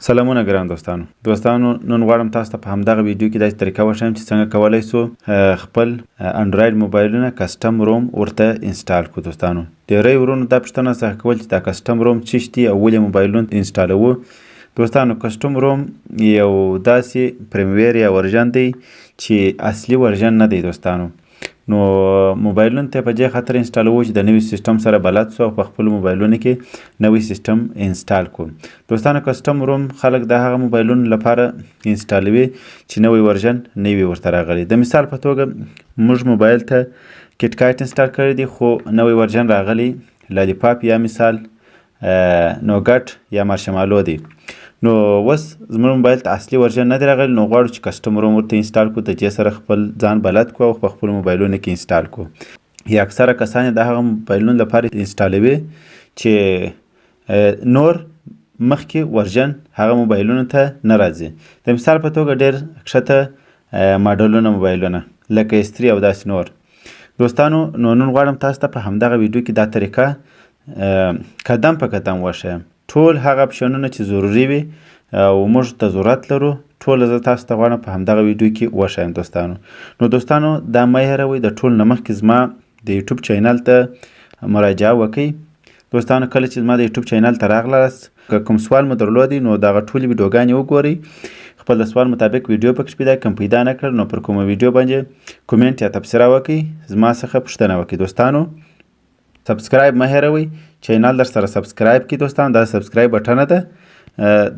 سلامونه ګران دوستانو نن غواړم تاسو ته په همدغه ویډیو کې داسې طریقه وښیم چې څنګه کولی سو خپل انډراید موبایلونه کسټم روم ورته انسټال کړو. دوستانو ډیری ورونو دا پوښتنه څخه کول چې دا کسټم روم څه دي او ولې موبایلونه انسټالوو. دوستانو کسټم روم یو داسې پریمویر یا ورژن دی چې اصلي ورژن نه دی. دوستانو نو موبایلونو ته په دې خاطر انسټالوو چې د نوي سیستم سره بلد سو او په خپل موبایلونو کې نوی سیستم انسټال کړو. دوستانو کسټم روم خلک د هغه موبایلونو لپاره انسټالوي چې نوی ورژن نه وي ورته راغلی. د مثال په توګه موږ موبایل ته کټ کایټ انسټال کړی دی خو نوی ورژن راغلی لالیپاپ یا مثال نوګټ یا مارشمالو دی. نو اوس زموږ موبایل ته اصلي ورژن نه دی راغلی، نو غواړو چې کسټم روم ورته انسټال کړو، د دې سره خپل ځان بلد کړو او په خپلو موبایلونو کې انسټال کړو. یا اکثره کسان د هغه موبایلونو لپاره انسټالوي چې نور مخکې ورژن هغه موبایلونو ته نه راځي. د مثال په توګه ډېر ښکته ماډلونه موبایلونه لکه S3 او داسې نور. دوستانو نو نن غواړم تاسو ته په همدغه ویډیو کې دا طریقه قدم په قدم وښیم. ټول هغه اپشنونه چې ضروري وي او موږ ته ضرورت لرو ټول زه تاسو ته غواړم په همدغه ویډیو کې وښیم. نو دوستانو دا مه هېروئ د ټول نه مخکې زما د یوټیوب چینل ته مراجعه وکئ. دوستانو کله چې زما د یوټیوب چینل ته راغلاست که کوم سوال مو درلودی نو دغه ټولې ویډیوګانې وګورئ، خپل د سوال مطابق ویډیو پکې پیدا نه کړ نو پر کومه ویډیو باندې کومنټ یا تبصره وکئ، زما څخه پوښتنه وکئ. دوستانو سبسکرایب مه هېروئ، چینل در سره سبسکرایب کړئ. دوستانو دا سبسکرایب بټنه ده.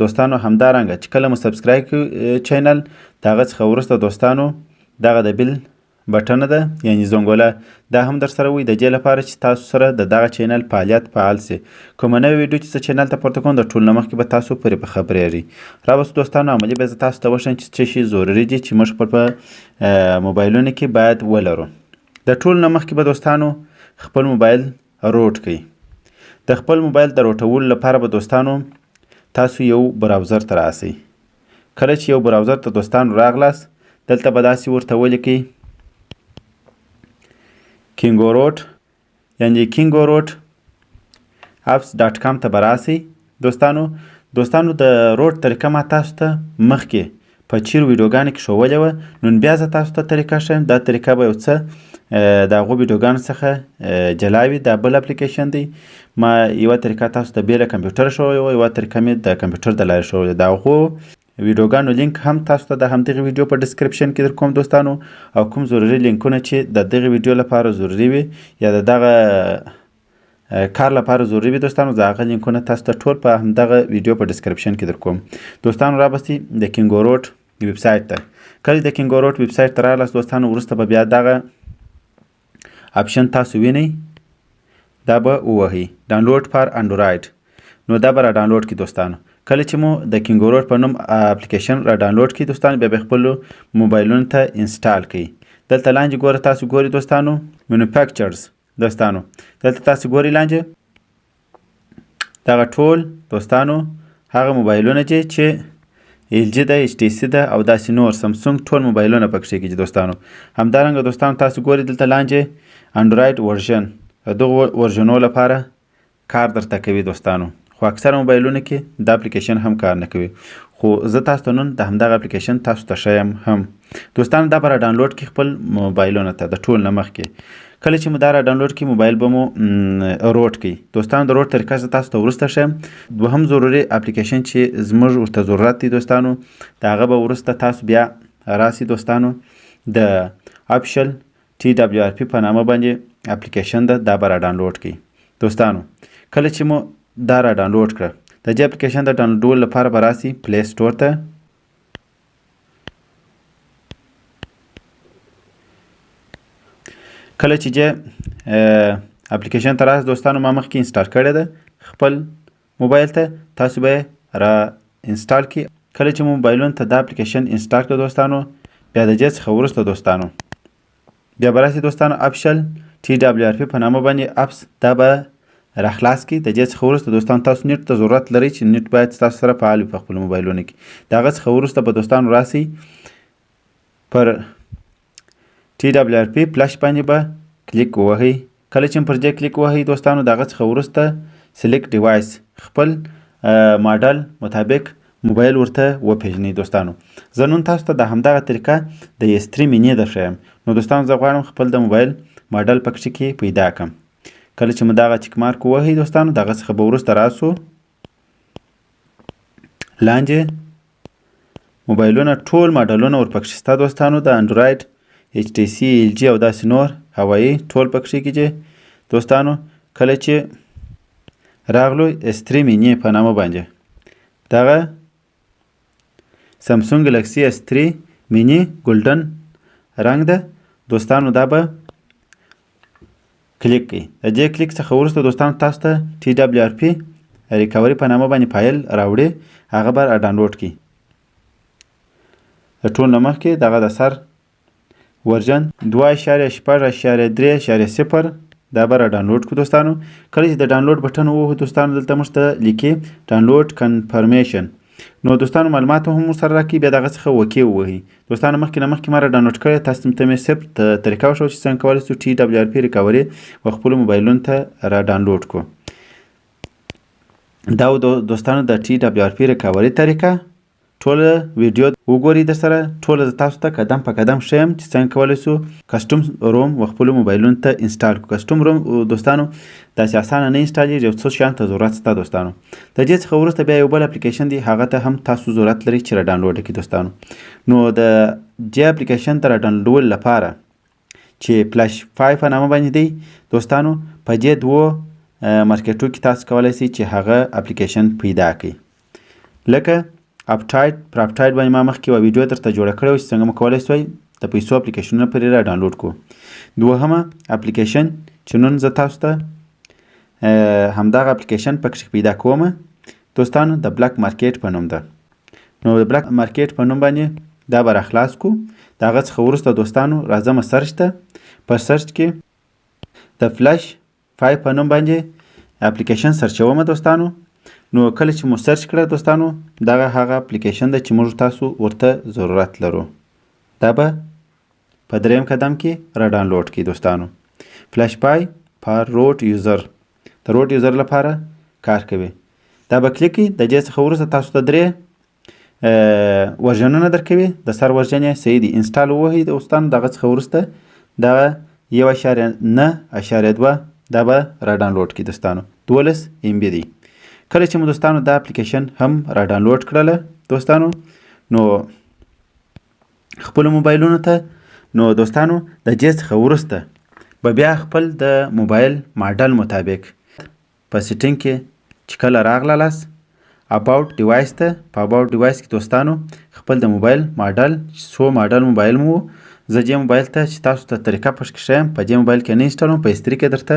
دوستانو همدارنګه چې کله مو سبسکرایب کړئ چینل د هغه څخه وروسته دوستانو دغه د بیل بټنه ده یعنې زنګوله دا هم در سره وي د دې لپاره چې تاسو سره د دغه چینل فعالیت فعال سي. کومه نوې ویډیو چې زه چینل ته پورته کوم د ټول نه مخکې به تاسو پرې په خبرېږئ. راوستو دوستانو عملي به زه تاسو ته وښیم چې څه شي ضروري دي چې موږ خپل په موبایلونو کې باید ولرو. د ټول نه مخکې به دوستانو خپل موبایل روټ کړئ. د خپل موبایل د روټولو لپاره به دوستانو تاسو یو براوزر ته راسئ. کله چې یو براوزر ته دوستانو راغلاست دلته به داسې ورته ولیکئ کینګوروټ یعنې کینګوروټ apps.com ته به راسئ. دوستانو د روټ طریقه ما تاسو ته مخکې په چیرو ویډیوګانو کې ښودلې وه. نن بیا زه تاسو ته طریقه ښیم. دا طریقه به یو څه د هغو ویډیوګانو څخه جلا وي. دا بل اپلیکیشن دی. ما یوه طریقه تاسو ته بې له کمپیوټره ښودلې وه، یوه طریقه مې د کمپیوټر د لارې ښودلې. د هغو ویډیوګانو لینک هم تاسو ته د همدغې ویډیو په ډسکرپشن کې در کوم دوستانو، او کوم ضروري لینکونه چې د دغې ویډیو لپاره ضروري وي یا د دغه کار لپاره ضروري وي دوستانو زه هغه لینکونه تاسو ته ټول په همدغه ویډیو په ډسکرپشن کې در کوم. دوستانو رابستئ د کینګوروټ ویب سایټ ته. کله د کینګوروټ ویب سایټ ته راغلاست دوستانو وروسته به بیا دغه اپشن تاسو وینئ، دا به ووهئ ډاونلوډ فار انډرایډ. نو دا به را ډاونلوډ کړي. دوستانو کله چې مو د کینګوروټ په نوم اپلیکیشن را ډاونلوډ کړي دوستانو بیا به خپلو موبایلونو ته انسټال کړئ. دلته لاندې تاسو ګورئ دوستانو مینوفیکچرز. دوستانو دلته تاسو ګورئ لاندې دغه ټول دوستانو هغه موبایلونه دي چې LG ده، HTC ده او داسې نور سمسونګ ټول موبایلونه پکښې کې دي. دوستانو همدارنګه دوستانو تاسو ګورئ دلته لاندې انډراید ورژن د دغو ورژنو لپاره کار درته کوي. دوستانو خو اکثره موبایلونو کې دا اپلیکیشن هم کار نه کوي، خو زه تاسو ته نن د همدغه اپلیکیشن تاسو ته ښیم هم. دوستانو دا به را ډاونلوډ کړئ خپل موبایلونو ته د ټول نه مخکې. کله چې مو دا را ډاونلوډ کړئ موبایل به مو روټ کړئ. دوستانو د روټ طریقه زه تاسو ته وروسته ښیم. دوهم ضروري اپلیکیشن چې زموږ ورته ضرورت دی دوستانو د هغه به وروسته تاسو بیا راسئ. دوستانو د آفیشل TWRP په نامه باندې اپلیکیشن ده، دا به را ډاونلوډ کړئ. دوستانو کله چې مو دا را ډاونلوډ کړه د دې اپلیکیشن د ډاونلوډولو لپاره به راسئ پلی سټور ته. کله چې اپلیکیشن ته راست دوستانو ما مخکې انسټال کړې ده خپل موبایل ته، تاسو به یې را انسټال کړئ. کله چې مو موبایلونو ته دا اپلیکیشن انسټال کړه دوستانو بیا د دې څخه وروسته دوستانو بیا به راسئ دوستانو آفیشل TWRP په نامه باندې اپس دا به را خلاص کړئ. د دې څخه وروسته دوستانو تاسو نیټ ته ضرورت لرئ چې نیټ باید ستاسو سره فعال وي په خپلو موبایلونو کې. د هغه څخه وروسته به دوستانو راسئ پر TWRP فلش باندې به کلیک ووهئ. کله چې پر دې کلیک ووهئ دوستانو د هغه څخه وروسته سلیکټ ډیوایس خپل ماډل مطابق موبایل ورته وپیژنئ دوستانو. زه نن تاسو ته د همدغه طریقه د S3 مینی درښیم. نو دوستانو زه غواړم خپل د موبایل ماډل په کې پیدا کړم. کله چې مو دغه چک مارک ووهئ دوستانو دغه څخه به وروسته راسو لاندې موبایلونه ټول ماډلونه ورپکښې شته دوستانو د انډراید HTC LG او داسې نور هوایي ټول پکښې کېږي دوستانو. کله چې راغلو S3 مینی په نامه باندې دغه سامسونګ ګلکسي S3 مینی ګولډن رنګ ده دوستانو. دا به کلیک کړئ. د دې کلیک څخه وروسته دوستانو تاسو ته TWRP ریکوري په نامه باندې فایل راوړي هغه به ډاونلوډ کړئ. د ټول نه مخکې دغه د سر ورژن 2.6.3.0 دا به ډاونلوډ کړو دوستانو. کله چې د ډاونلوډ بټن ووهو دوستانو دلته موږ ته لیکي ډاونلوډ کنفرمیشن. نو دوستانو معلومات هم سره راکړي بیا دغه څخه اوکې ووهئ دوستانو. مخکې نه مخکې ما را ډاونلوډ کړی تاسو ته مې صرف طریقه وښوده چې څنګه کولی شو TWRP ریکوري و خپلو موبایلونو ته را ډاونلوډ کړو. دا دوستانو د TWRP ریکوري طریقه ټوله ویډیو وګورئ در سره ټوله زه تاسو ته قدم په قدم ښیم چې څنګه کولی شو کسټوم روم و خپلو موبایلونو ته انسټال کړو. کسټوم روم دوستانو داسې اسانه نه انسټالېږي یو څه شیانو ته ضرورت شته دوستانو. د دې څخه وروسته بیا یو بل اپلیکیشن دی هغه ته هم تاسو ضرورت لرئ چې را ډاونلوډ کړئ دوستانو. نو د دې اپلیکیشن ته را ډاونلوډ لپاره چې فلاشفای په نامه باندې دی دوستانو په دې دوو مارکیټو کې تاسو کولی شئ چې هغه اپلیکیشن پیدا کړئ. لکه اپټایډ پر اپټایډ باندې ما مخکې یوه ویډیو درته جوړه کړې وه چې څنګه مو کولی شوی د پیسو اپلیکیشنونه پرې را ډاونلوډ کړو. دوهمه اپلیکیشن چې نن زه تاسو ته همدغه اپلیکیشن پکې پیدا کوم دوستانو د بلاک مارکیټ په نوم ده. نو د بلاک مارکیټ په نوم باندې دا به را خلاص کړو. د هغه څخه وروسته دوستانو راځم سرچ ته. په سرچ کې د فلاش فای په نوم باندې اپلیکیشن سرچوم دوستانو. نو کله چې مو سرچ کړه دوستانو دغه هغه اپلیکیشن ده چې موږ تاسو ورته ضرورت لرو. دا به په دریم قدم کې را ډاونلوډ کړئ دوستانو. فلاشفای فار روټ یوزر د روټ یوزر لپاره کار کوي. دا به کلیک کړئ. د دې څخه وروسته تاسو ته درې ورژنونه درکوي. د سر ورژن یې صحیح دی انسټال ووهئ دوستانو. دغه څخه وروسته دغه 1.9.2 دا به را ډاونلوډ کړئ دوستانو. 12 MB دی. کله چې مو دوستانو دا اپلیکیشن هم را ډاونلوډ کړله دوستانو نو خپلو موبایلونو ته نو دوستانو د دې څخه وروسته به بیا خپل د موبایل ماډل مطابق په سیټینګ کې چې کله راغلاست اباوټ ډیوایس ته په اباوټ ډیوایس کې دوستانو خپل د موبایل ماډل څو ماډل موبایل مو زه دې موبایل ته چې تاسو ته طریقه پکې ښیم په دې موبایل کې نه انسټالوم په S3 کې درته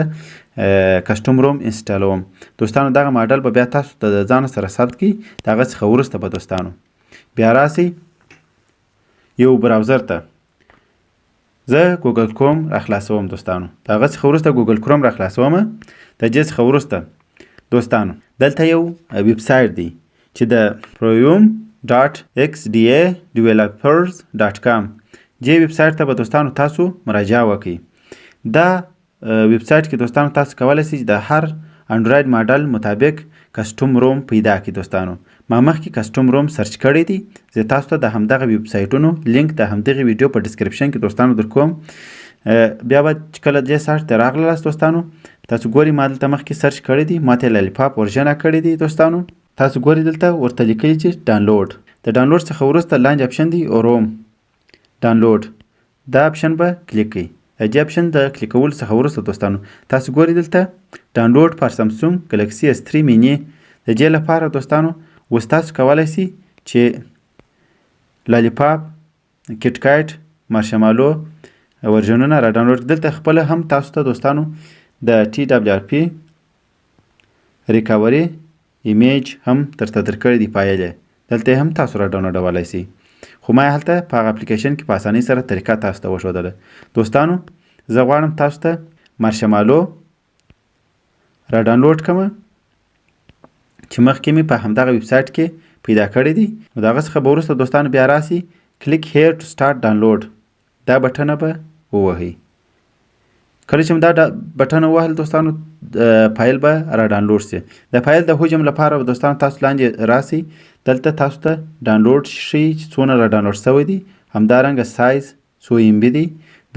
کسټوم روم انسټالوم دوستانو. دغه ماډل به بیا تاسو ته د ځان سره ثبت کړئ. دغه څخه وروسته به دوستانو بیا راسئ یو براوزر ته. زه ګوګل کروم را خلاصوم دوستانو. دغه څخه وروسته ګوګل کروم را خلاصوم. د دې څخه وروسته دوستانو دلته یو ویب سایټ دی چې د proyum.xdadevelopers.com دې ویب سایټ ته به دوستانو تاسو مراجعه وکړئ. دا ویب سایټ کې دوستانو تاسو کولی شئ د هر انډراید ماډل مطابق کسټوم روم پیدا کړئ دوستانو. ما مخکې کسټوم روم سرچ کړی دی. زه تاسو ته د همدغه ویب سایټونو لینک د همدغه ویډیو په ډسکرپشن کې دوستانو درکوم. بیا به چې کله دې سایټ ته راغلاست دوستانو تاسو ګورئ ما دلته مخکې سرچ کړی دی. ما ته لالیپاپ ورژن کړی دی دوستانو. تاسو ګورئ دلته ورته لیکلی چې ډاونلوډ. د ډاونلوډ څخه وروسته لاندې اپشن دی روم ډاونلوډ. دا اپشن به کلیک کړئ. د دې اپشن د کلیکولو څخه وروسته دوستانو تاسو ګورئ دلته ډاونلوډ فار سامسونګ ګلکسي S3 مینی. د دې لپاره دوستانو اوس تاسو کولی شئ چې لالیپاپ کټ کټ مارشمالو ورژنونه را ډاونلوډ. دلته خپله هم تاسو ته دوستانو د TWRP ریکوري ایمیج هم درته درکړی دی فایل یې دلته هم تاسو را ډاونلوډولی شئ. خو ما هلته په هغه اپلیکیشن کې په اسانۍ سره طریقه تاسو ته وښودله دوستانو. زه غواړم تاسو ته مارشمالو را ډاونلوډ کړم چې مخکې مې په همدغه ویب سایټ کې پیدا کړی دی. نو د هغه څخه به وروسته دوستانو بیا راسئ کلیک هیر ټو سټارټ ډاونلوډ دا بټنه به ووهئ. کله چې دا بټن ووهل دوستانو فایل به را ډاونلوډ شي. د فایل د حجم لپاره دوستانو تاسو لاندې راسئ. دلته تاسو ته ډاونلوډ ښیي چې څونه را ډاونلوډ شوی دی. همدارنګه سایز څو MB دی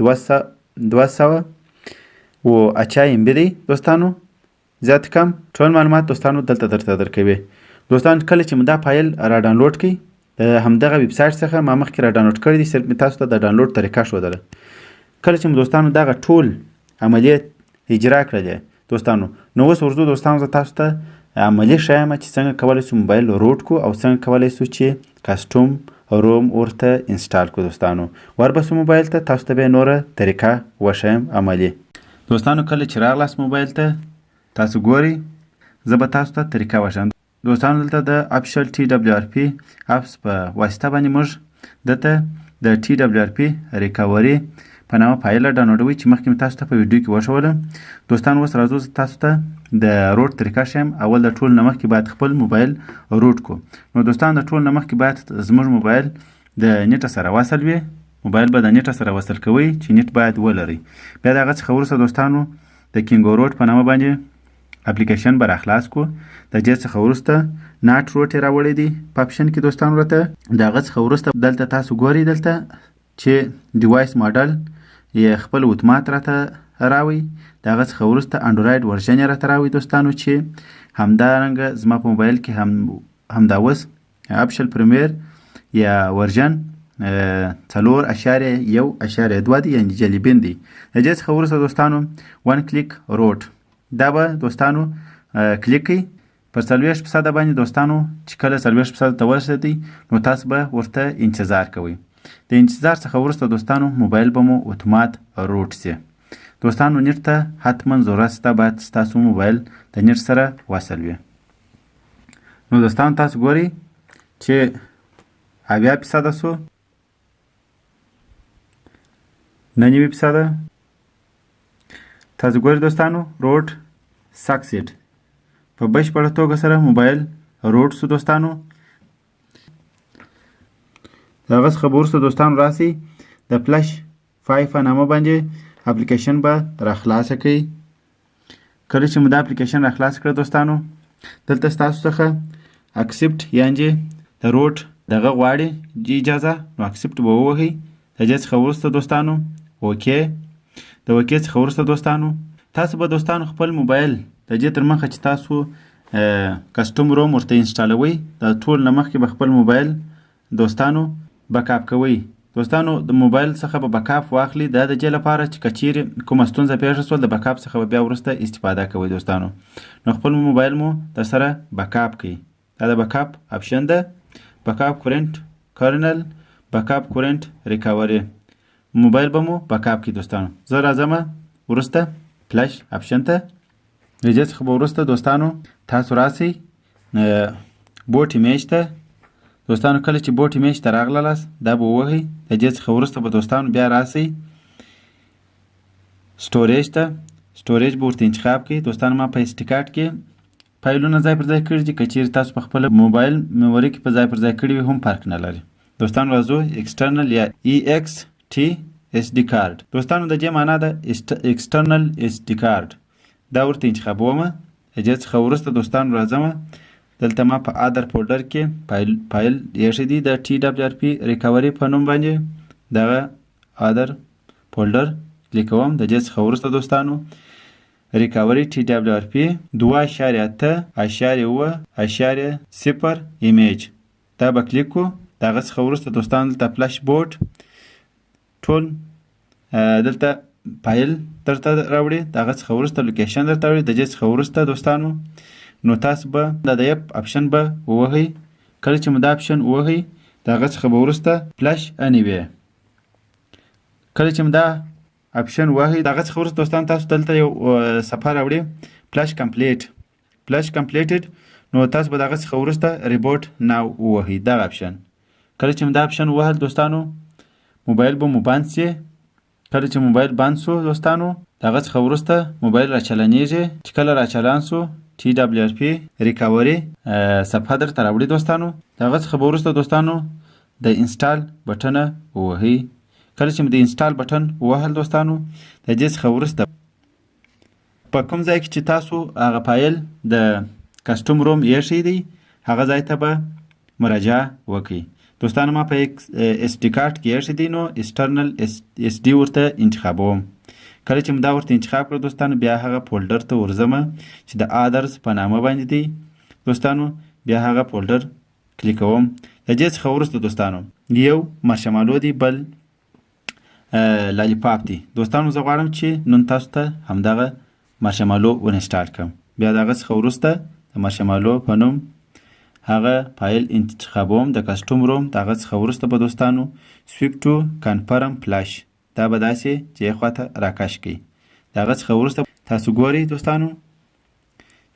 280 MB دی دوستانو. زیات کم ټول معلومات دوستانو دلته درته درکوي. دوستان کله چې دا فایل را ډاونلوډ کړئ همدغه ویب سایټ څخه ما مخکې را ډاونلوډ کړی دی، صرف مې تاسو ته د ډاونلوډ طریقه ښودله. کله چې دوستانو دغه ټول عملیات اجرا کړل دوستانو، نو اوس ورځو دوستانو زه تاسو ته عملي ښایم چې څنګه کولی شو موبایل روټ کو او څنګه کولی شو چې کاستوم روم ورته انسټال کو. دوستانو وربسو موبایل ته، تاسو ته به نوره طریقه وښایم عملي. دوستانو کله چې راغلاست موبایل ته تاسو ګورئ، زه به تاسو ته طریقه وښایم. دوستانو دلته د افیشل TWRP اپس په واسطه باندې موږ دلته د TWRP ریکاوري په نامه فایل ډاونلوډوي چې مخکې مې تاسو ته په ویډیو کې وښودم. دوستانو اوس راځو تاسو ته د روټ طریقه ښیم. اول د ټول نه مخکې باید خپل موبایل روټ کو. نو دوستان د ټول نه مخکې باید زموږ موبایل د نیټ سره وصل وي. موبایل به د نیټ سره وصل کوئ چې نیټ باید ولرئ. بیا د هغه څخه وروسته دوستانو د کینګوروټ په نامه باندې اپلیکیشن به راخلاص کو. د دې څخه وروسته ناټ روټ یې راوړی دی په اپشن کې دوستانو راته. د هغه څخه وروسته دلته تاسو ګورئ دلته چې ډیوایس ماډل یې خپل اتومات راته راوي. د هغه څخه وروسته انډراید ورژن یې راته راوي دوستانو چې همدارنګه زما په موبایل کې همدا اوس اپشل پریمیر یا ورژن 4.1.2 دی، یعنې جلیبین دی. د دې څخه وروسته دوستانو ون کلیک روټ دا به دوستانو کلیک کړئ پر 40% باندې دوستانو. چې کله 40% ته ورسېدی نو تاسو به ورته انتظار کوئ. د انتظار څخه وروسته دوستانو موبایل به مو اتومات روټ شي. دوستانو نیټ ته حتما ضرورت شته، باید ستاسو موبایل د نیټ سره وصل وي. نو دوستانو تاسو ګورئ چې 80% شو، 90%. تاسو ګورئ دوستانو روټ سکسیډ په بشپړه توګه سره موبایل روټ شو دوستانو. د هغه څخه به وروسته دوستانو راسئ د فلش فای په نامه باندې اپلیکیشن به راخلاصه کړئ. کله چې مو دا اپلیکیشن راخلاص کړه دوستانو، دلته ستاسو څخه اکسپټ یعنې د روټ دغه غواړي اجازه، نو اکسپټ به ووهئ. د دې څخه وروسته دوستانو اوکې. د اوکې څخه وروسته دوستانو تاسو به دوستانو خپل موبایل د دې تر مخه چې تاسو کسټوم روم ورته انسټالوئ د ټول نه مخکې به خپل موبایل دوستانو بکاپ کوئ. دوستانو د موبایل څخه به بکاپ واخلي. دا د دې لپاره چې که چیرې کومه ستونزه پیښه شول د بکاپ څخه به بیا وروسته استفاده کوئ دوستانو. نو خپل موبایل مو در سره بکاپ کړئ. دا د بکاپ اپشن ده، بکاپ کورنټ کرنل، بکاپ کورنټ ریکاوري. موبایل به مو بکاپ کړئ دوستانو. زه راځم وروسته فلش اپشن ته. د دې څخه به وروسته دوستانو تاسو راسئ بوټ ایمیج ته. دوستانو کله چې بوټ ایمیج ته راغلاست دا به ووهئ. د دې څخه وروسته به دوستانو بیا راسئ سټوریج ته. سټوریج به ورته انتخاب کړئ. دوستانو ما په اس ټي کارت کې فایلونه ځای پر ځای کړي دي. که چیرې تاسو په خپله موبایل میموري کې په ځای پر ځای کړي وي هم فرق نه لري. دوستانو راځو ایکسټرنل یا EXT SD کارت. دوستانو د دې معنا ده ایکسټرنل SD کارت. دا ورته انتخابوم. د دې څخه وروسته دوستانو راځم دلته ما په ادر فولډر کې فایل ایښی دی د TWRP ریکاوري په نوم باندې. دغه ادر فولډر کلیکوم. د دې څخه وروسته دوستانو ریکاوري TWRP 2.8.0 ایمیج دا به کلیک کو. دغه څخه وروسته دوستانو دلته فلش بوټ ټول دلته فایل درته راوړي. دغه څخه وروسته لوکیشن درته راوړي. د دې څخه وروسته دوستانو نو تاسو به د اپ اپشن به ووهئ. کله چې مو دا اپشن ووهئ د هغه څخه به وروسته فلش انیوی. کله چې مو دا اپشن ووهئ د هغه څخه وروسته دوستان تاسو دلته یو صفحه راوړي فلش کمپلیټ فلش کمپلیټډ. نو تاسو به د هغه څخه وروسته ریبوټ ناو ووهئ دغه اپشن. کله چې مو دا اپشن ووهل دوستانو موبایل به مو بند شي. کله چې موبایل بند شو دوستانو د هغه څخه وروسته موبایل راچلانیږي. چې کله راچلان شو TWRP ریکاوري صفحه درته راوړي دوستانو. د هغه څخه به وروسته دوستانو د انسټال بټن ووهئ. کله چې مو د انسټال بټن ووهل دوستانو د دې څخه وروسته په کوم ځای کې چې تاسو هغه فایل د کسټم روم ایښی دی هغه ځای ته به مراجعه وکړئ. دوستانو ما په اس ډي کارت کې ایښی دی نو ایکسټرنل اس ډي ورته انتخابوم. کله چې دا ورته انتخاب کړ دوستانو بیا هغه فولډر ته ورځم چې د ادرس په نامه باندې دی. دوستانو بیا هغه فولډر کلیکوم. د دې څخه وروسته دوستانو یو مارشمالو دی بل لالیپاپ دی. دوستانو زه غواړم چې نن تاسو ته همدغه مارشمالو ونسټال کړم. بیا د هغه څخه وروسته د مارشمالو په نوم هغه فایل انتخابوم د کسټم روم. د هغه څخه وروسته به دوستانو سویپ ټو کنفرم فلاش دا به داسې چې خواته راکش کړي. د هغه څخه وروسته تاسو ګورئ دوستانو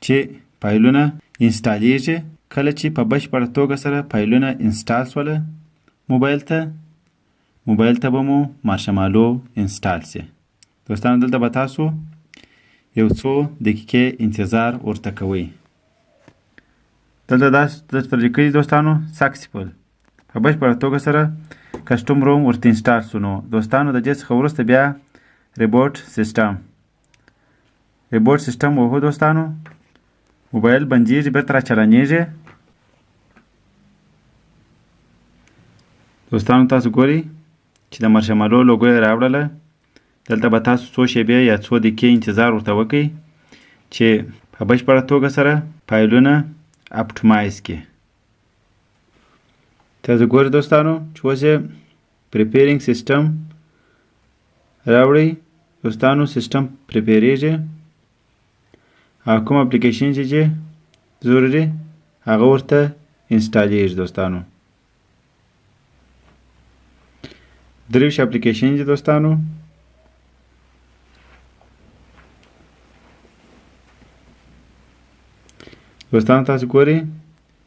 چې فایلونه انسټالیږي. کله چې په بشپړه توګه سره فایلونه انسټال سوله موبایل ته به مو مارشمالو انسټال سي. دوستانو دلته به تاسو یو څو دقیقې انتظار ورته کوئ. دلته درته لیکلي دوستانو سکسیفل په بشپړه توګه سره کسټم روم ورته انسټال سو. نو دوستانو د دې څخه وروسته بیا ریبوټ سیسټم وهو دوستانو موبایل بندیږي بیرته راچلانیږي. دوستانو تاسو ګورئ چې د مارشمالو لوګو یې راوړله. دلته به تاسو څو شیبې یا څو دقیقې انتظار ورته وکړئ چې په بشپړه توګه سره فایلونه اپټمایز کړي. تاسو ګورئ دوستانو چې اوس یې پریپیرینګ سیسټم راوړئ. دوستانو سیسټم پریپیریږي او کوم اپلیکیشن چې ضروري هغه ورته انسټالیږي. دوستانو دریوش اپلیکیشن دي دوستانو. دوستانو تاسو ګورئ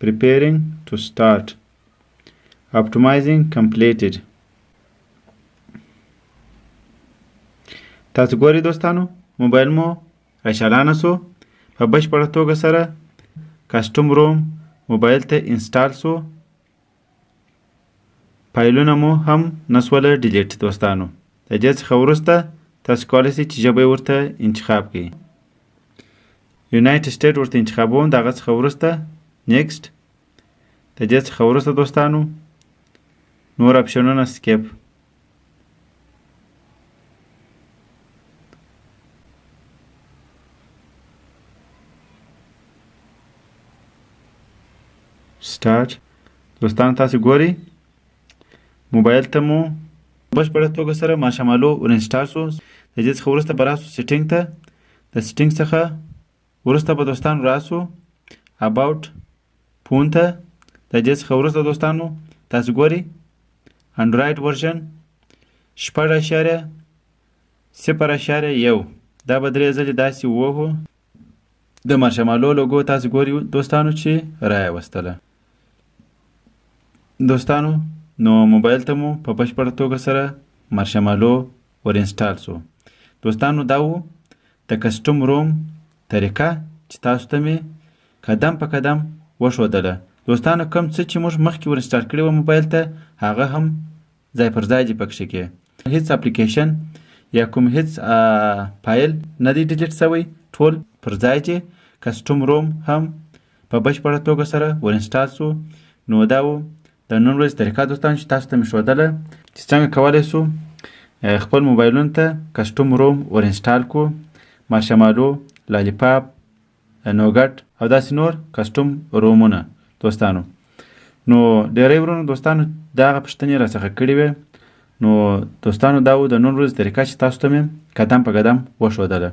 preparing to start optimizing completed. تاسو ګورئ دوستانو موبایل مو راچالانه سو. په بشپړه توګه سره کسټم روم موبایل ته انسټال سو. فایلونه مو هم نسوله ډیلیټ. دوستانو د دې څخه وروسته تاسو کولی شئ چې ژبه یې ورته انتخاب کړئ. یونایټډ سټیټ ورته انتخابوم. د هغه څخه وروسته نیکسټ. د دې څخه وروسته دوستانو نور اپشنونه سکیپ. سټارټ. دوستانو تاسو ګورئ موبایل ته مو بشپړه توګه سره مارشمالو ورانسټال سو. د دې څخه وروسته به راسو سیټینګ ته. د سیټینګ څخه وروسته به دوستانو راسو اباوټ فون ته. د دې څخه وروسته دوستانو تاسو ګورئ انډراید ورژن 6.0.1 دا به درې ځلې داسې ووهو. د مارشمالو لوګو تاسو ګورئ دوستانو چې راوستله. دوستانو نو موبایل ته مو په بشپړه توګه سره مارشمالو ور انسټال سو. دوستانو دا و د کسټم روم طریقه چې تاسو ته مې قدم په قدم وښودله. دوستانو کوم څه چې موږ مخکې ور انسټال کړي وو موبایل ته هغه هم ځای پر ځای دي پکښې کې. هیڅ اپلیکیشن یا کوم هیڅ فایل نه دی ډیلیټ سوی. ټول پر ځای دي. کسټم روم هم په بشپړه توګه سره ور انسټال سو. نو دا و د نن ورځې طریقه دوستانو چې تاسو ته مې ښودله چې څنګه کولی سو خپل موبایلونو ته کسټم روم ور انسټال کړو. مارشمالو، لالیپاپ، نوګټ او داسې نور کسټم رومونه دوستانو. نو ډیری ورونو دوستانو دغه پوښتنې راڅخه کړې وې. نو دوستانو دا و د نن ورځې طریقه چې تاسو ته مې قدم په قدم وښودله.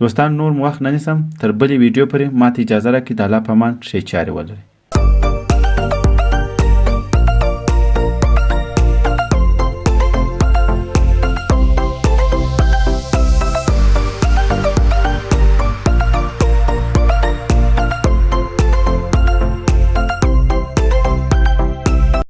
دوستانو نور مو وخت نه نیسم. تر بلې ویډیو پورې ماته اجازه راکړئ. د الله په امان ښې چارې ولرئ.